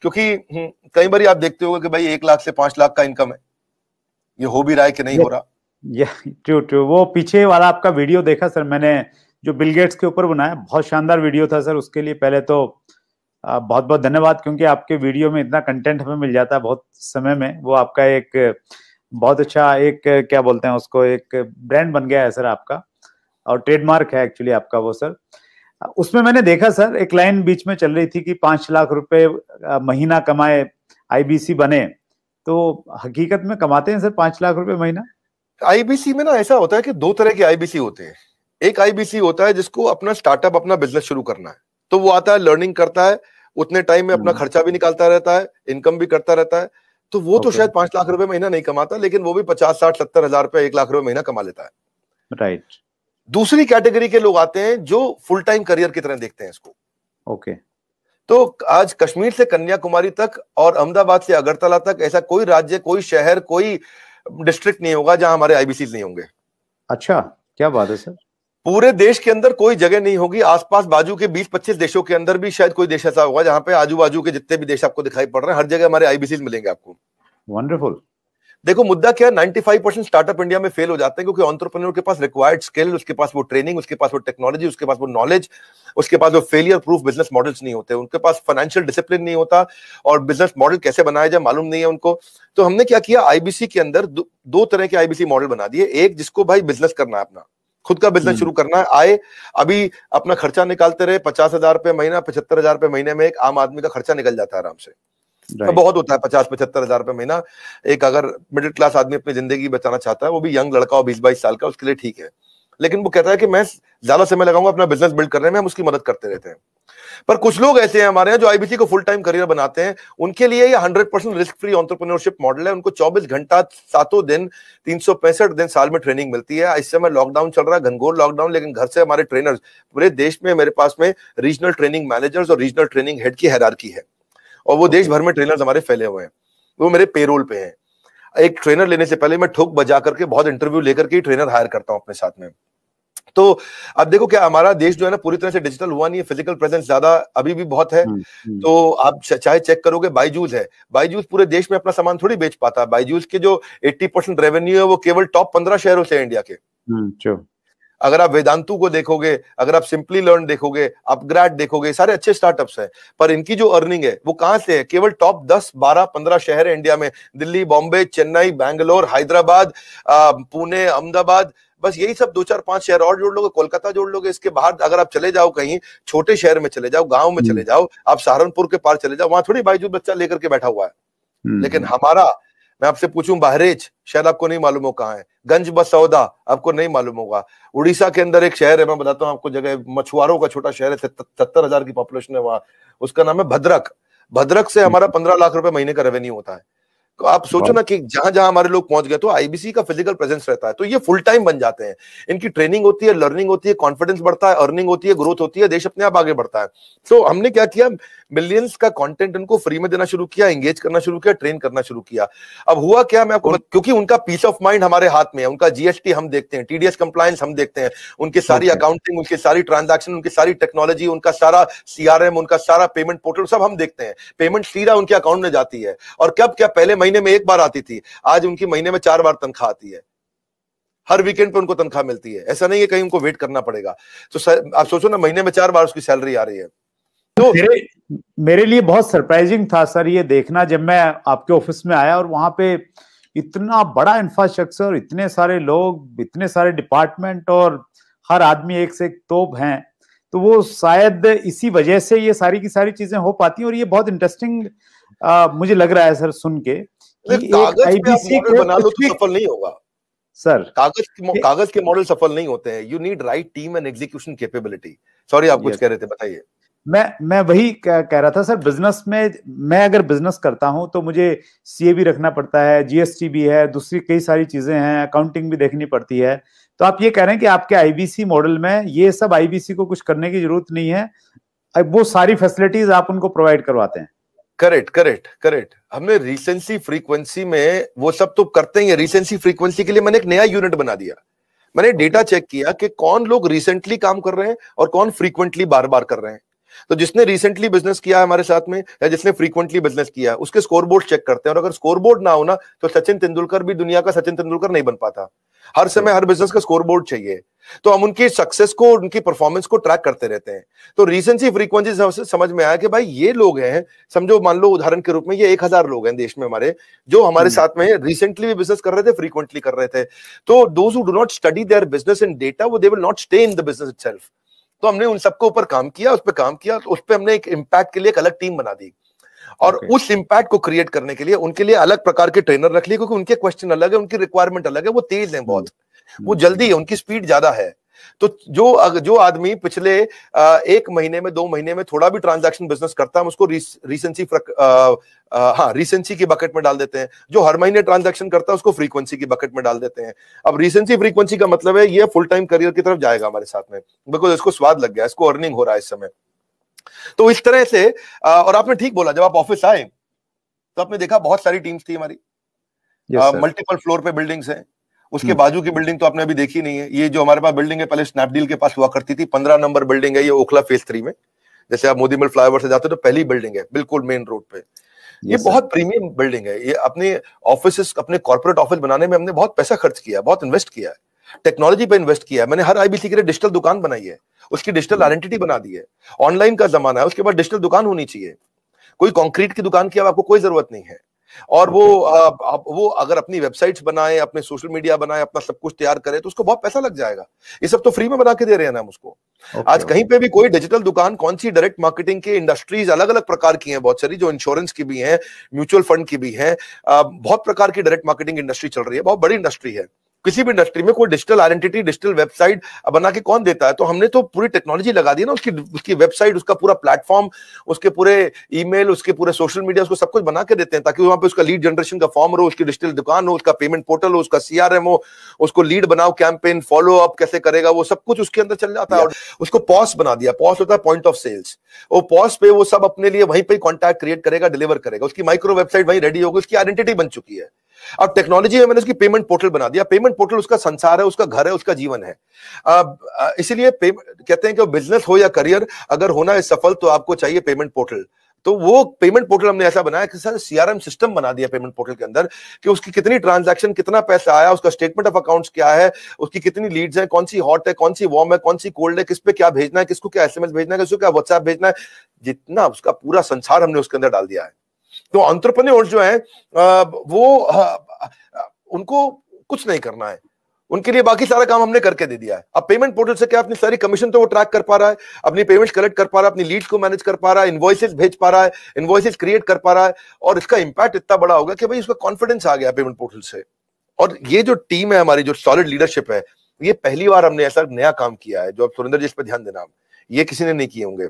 क्योंकि कई बार आप देखते हो कि भाई 1 लाख से 5 लाख का इनकम है, ये हो भी रहा है कि नहीं हो रहा। True true. वो पीछे वाला आपका वीडियो देखा सर मैंने, जो बिल गेट्स के ऊपर बनाया, बहुत शानदार वीडियो था सर। उसके लिए पहले तो बहुत बहुत धन्यवाद, क्योंकि आपके वीडियो में इतना कंटेंट हमें मिल जाता है बहुत समय में। वो आपका एक बहुत अच्छा एक क्या बोलते हैं उसको, एक ब्रांड बन गया है सर आपका, और ट्रेडमार्क है एक्चुअली आपका वो सर। उसमें मैंने देखा सर, एक लाइन बीच में चल रही थी कि 5 लाख रुपए महीना कमाए आईबीसी बने, तो हकीकत में कमाते हैं सर 5 लाख रुपए महीना? आईबीसी में ना ऐसा होता है कि 2 तरह के आईबीसी होते हैं। एक आईबीसी होता है जिसको अपना स्टार्टअप, अपना बिजनेस शुरू करना है, तो वो आता है, लर्निंग करता है, उतने टाइम में अपना खर्चा भी निकालता रहता है, इनकम भी करता रहता है, तो वो तो शायद 5 लाख रुपए महीना नहीं कमाता, लेकिन वो भी 50, 60, 70 हजार रुपए, 1 लाख रुपए महीना कमा लेता है। राइट। दूसरी कैटेगरी के लोग आते हैं जो फुल टाइम करियर की तरह देखते हैं इसको। ओके। तो आज कश्मीर से कन्याकुमारी तक और अहमदाबाद से अगरतला तक ऐसा कोई राज्य, कोई शहर, कोई डिस्ट्रिक्ट नहीं होगा जहां हमारे आईबीसी नहीं होंगे। अच्छा, क्या बात है सर। पूरे देश के अंदर कोई जगह नहीं होगी, आसपास बाजू के 20-25 देशों के अंदर भी शायद कोई देश ऐसा होगा जहां पे आजू बाजू के जितने भी देश आपको दिखाई पड़ रहे हैं, हर जगह हमारे आईबीसी मिलेंगे आपको। वंडरफुल। देखो मुद्दा क्या है, 95% स्टार्टअप इंडिया में फेल हो जाते हैं क्योंकि एंटरप्रेन्योर के पास रिक्वायर्ड स्किल, उसके पास वो ट्रेनिंग, उसके पास वो टेक्नोलॉजी, उसके पास वो नॉलेज, उसके पास वो फेलियर प्रूफ बिजनेस मॉडल्स नहीं होते, उनके पास फाइनेंशियल डिसिप्लिन नहीं होता, और बिजनेस मॉडल कैसे बनाया जाए मालूम नहीं है उनको। तो हमने क्या किया, आईबीसी के अंदर 2 तरह के आईबीसी मॉडल बना दिए। एक जिसको भाई बिजनेस करना है, अपना खुद का बिजनेस शुरू करना है, आए अभी अपना खर्चा निकालते रहे, 50,000 रुपए महीना, 75,000 रुपए महीने में एक आम आदमी का खर्चा निकल जाता है आराम से। तो बहुत होता है 50-75 हजार रुपए महीना। एक अगर मिडिल क्लास आदमी अपनी जिंदगी बचाना चाहता है, वो भी यंग लड़का हो 20-22 साल का, उसके लिए ठीक है। लेकिन वो कहता है कि मैं ज्यादा समय लगाऊंगा अपना बिजनेस बिल्ड करने में, हम उसकी मदद करते रहते हैं। पर कुछ लोग ऐसे हैं हमारे यहाँ जो आईबीसी को फुल टाइम करियर बनाते हैं, उनके लिए ये 100% रिस्क फ्री एंटरप्रेन्योरशिप मॉडल है। उनको 24 घंटा 7 दिन 365 दिन साल में ट्रेनिंग मिलती है। इस समय लॉकडाउन चल रहा है, घनघोर लॉकडाउन, लेकिन घर से हमारे ट्रेनर्स पूरे देश में, मेरे पास में रीजनल ट्रेनिंग मैनेजर्स और रीजनल ट्रेनिंग हेड की हायरार्की है, और वो देश भर में ट्रेनर्स हमारे फैले हुए हैं, वो मेरे पेरोल पे हैं। एक ट्रेनर लेने से पहले मैं ठोक बजा करके बहुत इंटरव्यू लेकर के ट्रेनर हायर करता हूं अपने साथ में। तो अब देखो क्या हमारा देश जो है ना पूरी तरह से डिजिटल हुआ नहीं है, फिजिकल प्रेजेंस ज्यादा अभी भी बहुत है। तो आप चाहे चेक करोगे, बायजूस है, बायजूस पूरे देश में अपना सामान थोड़ी बेच पाता है। बायजूस के जो 80% रेवेन्यू है वो केवल टॉप 15 शहरों से इंडिया के। अगर आप वेदांतु को देखोगे, अगर आप सिंपली लर्न देखोगे, अपग्रेड देखोगे, सारे अच्छे स्टार्टअप्स हैं, पर इनकी जो अर्निंग है वो कहां से है, केवल टॉप 10, 12, 15 शहर है इंडिया में, दिल्ली, बॉम्बे, चेन्नई, बैंगलोर, हैदराबाद, पुणे, अहमदाबाद, बस यही सब 2, 4, 5 शहर और जोड़ लोगे, कोलकाता जोड़ लोगे। इसके बाहर अगर आप चले जाओ, कहीं छोटे शहर में चले जाओ, गांव में चले जाओ, आप सहारनपुर के पार चले जाओ, वहां थोड़ी बायजूस बच्चा लेकर के बैठा हुआ है। लेकिन हमारा, मैं आपसे पूछूं, बहरेच शायद आपको नहीं मालूम हो कहां है, गंज बसौदा आपको नहीं मालूम होगा, उड़ीसा के अंदर एक शहर है, मैं बताता हूं आपको जगह, मछुआरों का छोटा शहर है, 70,000 की पॉपुलेशन है वहां, उसका नाम है भद्रक। भद्रक से हमारा 15 लाख रुपए महीने का रेवेन्यू होता है। तो आप सोचो ना कि जहां जहां हमारे लोग पहुंच गए, तो आईबीसी का फिजिकल प्रेजेंस रहता है, तो ये फुल टाइम बन जाते हैं। इनकी ट्रेनिंग होती है, लर्निंग होती है, कॉन्फिडेंस बढ़ता है, अर्निंग होती है, ग्रोथ होती है, देश अपने आप आगे बढ़ता है। तो हमने क्या किया, मिलियंस का कंटेंट इनको फ्री में देना शुरू किया, एंगेज करना शुरू किया, ट्रेन करना शुरू किया। अब हुआ क्या, मैं आपको क्योंकि उनका पीस ऑफ माइंड हमारे हाथ में है, उनका जीएसटी हम देखते हैं, टीडीएस कंप्लायंस हम देखते हैं, उनकी सारी अकाउंटिंग, उनकी सारी ट्रांजैक्शन, उनकी सारी टेक्नोलॉजी, उनका सारा सीआरएम, उनका सारा पेमेंट पोर्टल सब हम देखते हैं। पेमेंट सीधा उनके अकाउंट में जाती है, और कब क्या, पहले महीने में 1 बार आती थी, आज उनकी महीने में 4 बार तनख्वाह आती है, हर वीकेंड पे उनको तनख्वाह मिलती है। ऐसा नहीं है कहीं उनको वेट करना पड़ेगा। तो आप सोचो ना, महीने में 4 बार उसकी सैलरी आ रही है। तो मेरे लिए बहुत सरप्राइजिंग था सर ये देखना, जब मैं आपके ऑफिस में आया और वहां पे इतना बड़ा इंफ्रास्ट्रक्चर, इतने सारे लोग, इतने सारे डिपार्टमेंट, और हर आदमी एक से एक तोप हैं, तो वो शायद इसी वजह से ये सारी की सारी चीजें हो पाती हैं। और ये बहुत इंटरेस्टिंग मुझे लग रहा है सर सुन के, कागज पे बना लो तो सफल नहीं होगा सर। कागज के मॉडल सफल नहीं होते हैं। You need right team and execution capability. Sorry, आप कुछ कह रहे थे, बताइए। मैं वही कह रहा था सर, बिजनेस में मैं अगर बिजनेस करता हूं तो मुझे सीए भी रखना पड़ता है, जीएसटी भी है, दूसरी कई सारी चीजें हैं, अकाउंटिंग भी देखनी पड़ती है। तो आप ये कह रहे हैं कि आपके आईबीसी मॉडल में ये सब, आईबीसी को कुछ करने की जरूरत नहीं है, वो सारी फैसिलिटीज आप उनको प्रोवाइड करवाते हैं। करेक्ट। हमने रीसेंसी फ्रीक्वेंसी में वो सब तो करते ही है। रीसेंसी फ्रीक्वेंसी के लिए मैंने एक नया यूनिट बना दिया। मैंने डेटा चेक किया कि कौन लोग रिसेंटली काम कर रहे हैं और कौन फ्रीक्वेंटली बार बार कर रहे हैं। तो जिसने रिसेंटली बिजनेस किया है हमारे साथ में या जिसने फ्रीक्वेंटली बिजनेस किया है उसके स्कोरबोर्ड चेक करते हैं, और अगर स्कोरबोर्ड ना हो ना तो सचिन तेंदुलकर भी दुनिया का सचिन तेंदुलकर नहीं बन पाता। हर समय हर बिजनेस का स्कोरबोर्ड चाहिए, तो हम उनकी सक्सेस को, उनकी परफॉर्मेंस को ट्रैक करते रहते हैं। तो रीसेंसी फ्रीक्वेंसी से समझ में आया कि भाई ये लोग हैं, समझो मान लो उदाहरण के रूप में ये 1000 लोग हैं देश में हमारे, जो हमारे साथ में रिसेंटली भी बिजनेस कर रहे थे, फ्रीक्वेंटली कर रहे थे। तो those who do not study their business in data, वो they will not stay in the business itself. तो हमने उन सबके ऊपर काम किया, उस पर काम किया, तो उस पर हमने एक इम्पैक्ट के लिए एक अलग टीम बना दी, और उस इम्पैक्ट को क्रिएट करने के लिए उनके लिए अलग प्रकार के ट्रेनर रख लिए, क्योंकि उनके क्वेश्चन अलग है, उनकी रिक्वायरमेंट अलग है, वो तेज है बहुत, वो जल्दी है, उनकी स्पीड ज्यादा है। तो जो आदमी पिछले 1 महीने में 2 महीने में थोड़ा भी ट्रांजैक्शन बिजनेस करता है, हम उसको रिसेंसी की बकेट में डाल देते हैं। जो हर महीने ट्रांजैक्शन करता है उसको फ्रीक्वेंसी की बकेट में डाल देते हैं। अब रिसेंसी फ्रीक्वेंसी का मतलब है ये फुल टाइम करियर की तरफ जाएगा हमारे साथ में, बिकॉज इसको स्वाद लग गया, इसको अर्निंग हो रहा है इस समय। तो इस तरह से और आपने ठीक बोला, जब आप ऑफिस आए तो आपने देखा बहुत सारी टीम्स थी हमारी, मल्टीपल फ्लोर पे बिल्डिंग्स हैं। उसके बाजू की बिल्डिंग तो आपने अभी देखी नहीं है। ये जो हमारे पास बिल्डिंग है पहले स्नैपडील के पास हुआ करती थी, 15 नंबर बिल्डिंग है, ये ओखला फेज 3 में। जैसे आप मोदी मिल फ्लाईओवर से जाते हो तो पहली बिल्डिंग है बिल्कुल मेन रोड पे। ये बहुत प्रीमियम बिल्डिंग है। ये अपने ऑफिस, अपने कॉर्पोरेट ऑफिस बनाने में हमने बहुत पैसा खर्च किया, बहुत इन्वेस्ट किया है, टेक्नोलॉजी पे इन्वेस्ट किया है। मैंने हर आईबीसी के लिए डिजिटल दुकान बनाई है, उसकी डिजिटल आइडेंटिटी बना दी है। ऑनलाइन का जमाना है, उसके बाद डिजिटल दुकान होनी चाहिए। कोई कंक्रीट की दुकान की आपको कोई जरूरत नहीं है। और वो अगर अपनी वेबसाइट्स बनाए, अपने सोशल मीडिया बनाए, अपना सब कुछ तैयार करे तो उसको बहुत पैसा लग जाएगा। ये सब तो फ्री में बना के दे रहे हैं ना हम उसको। आज कहीं पे भी कोई डिजिटल दुकान, कौन सी डायरेक्ट मार्केटिंग की इंडस्ट्रीज अलग अलग प्रकार की हैं, बहुत सारी, जो इंश्योरेंस की भी हैं, म्यूचुअल फंड की भी हैं, बहुत प्रकार की डायरेक्ट मार्केटिंग इंडस्ट्री चल रही है, बहुत बड़ी इंडस्ट्री है। किसी भी इंडस्ट्री में कोई डिजिटल आइडेंटिटी, डिजिटल वेबसाइट बना के कौन देता है? तो हमने तो पूरी टेक्नोलॉजी लगा दी ना, उसकी वेबसाइट, उसका पूरा प्लेटफॉर्म, उसके पूरे ईमेल, उसके पूरे सोशल मीडिया, उसको सब कुछ बना के देते हैं, ताकि वहां पे उसका लीड जनरेशन का फॉर्म हो, उसकी डिजिटल दुकान हो, उसका पेमेंट पोर्टल हो, उसका सीआरएम हो, उसको लीड बनाओ, कैंपेन फॉलो अप कैसे करेगा, वो सब कुछ उसके अंदर चल जाता है। और उसको पॉस बना दिया। पॉस होता है पॉइंट ऑफ सेल्स। वो पॉस पे वो सब अपने लिए वहीं पे कॉन्टैक्ट क्रिएट करेगा, डिलीवर करेगा। उसकी माइक्रो वेबसाइट वहीं रेडी होगी, उसकी आइडेंटिटी बन चुकी है। अब टेक्नोलॉजी में मैंने उसकी पेमेंट पोर्टल बना दिया। पेमेंट पोर्टल उसका संसार है, उसका घर है, उसका जीवन है। इसीलिए कहते हैं कि बिजनेस हो या करियर, अगर होना है सफल तो आपको चाहिए पेमेंट पोर्टल। तो वो पेमेंट पोर्टल हमने ऐसा बनाया कि सर सीआरएम सिस्टम बना दिया पेमेंट पोर्टल के अंदर, कि उसकी कितनी ट्रांजैक्शन, कितना पैसा आया, उसका स्टेटमेंट ऑफ अकाउंट्स क्या है, उसकी कितनी लीड्स हैं, कौन सी हॉट है, कौन सी वार्म है, कौन सी कोल्ड है, किस पे क्या भेजना है, किसको क्या एसएमएस भेजना है, किसको क्या व्हाट्सएप भेजना है, जितना उसका पूरा संसार हमने उसके अंदर डाल दिया है। तो एंटरप्रेन्योर्स जो है उनको कुछ नहीं करना है, उनके लिए बाकी सारा काम हमने करके दे दिया है। अब पेमेंट पोर्टल से क्या, अपनी सारी कमीशन तो वो ट्रैक कर पा रहा है, अपनी पेमेंट्स कलेक्ट कर पा रहा है, अपनी लीड्स को मैनेज कर पा रहा है, इनवॉइसेस भेज पा रहा है, इनवॉइसेस क्रिएट कर पा रहा है। और इसका इंपैक्ट इतना बड़ा होगा कि भाई उसका कॉन्फिडेंस आ गया पेमेंट पोर्टल से। और ये जो टीम है हमारी, जो सॉलिड लीडरशिप है, ये पहली बार हमने ऐसा नया काम किया है। जो अब सुरेंद्र जी इस पर ध्यान देना, ये किसी ने नहीं किए होंगे।